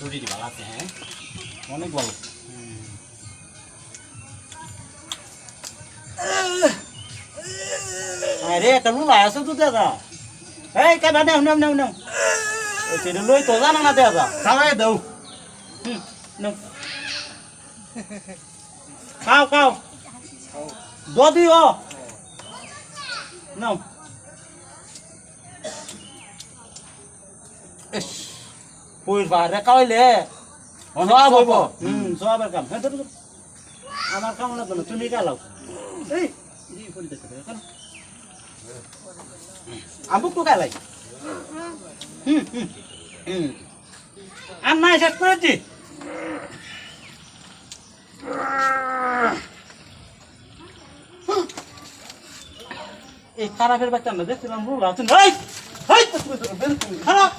শরীর ভালো আছে হ্যাঁ অনেক ভালো আরে একটা লুলা আছে তো দাদা এই কে বাদে নাম নাম নাম সেটা লই তো জানা না দাদা খাওয়াই দাও নাও খাও খাও দদিও নাও পুইর বারে খাওয়াইলে সব হইব সবের কাম আমার কাম না তো তুমি গালাও এই আমুক তো গালাই আর নাই শেষ করেছি এই খারাপের বাচ্চা আমরা দেখছিলাম খারাপ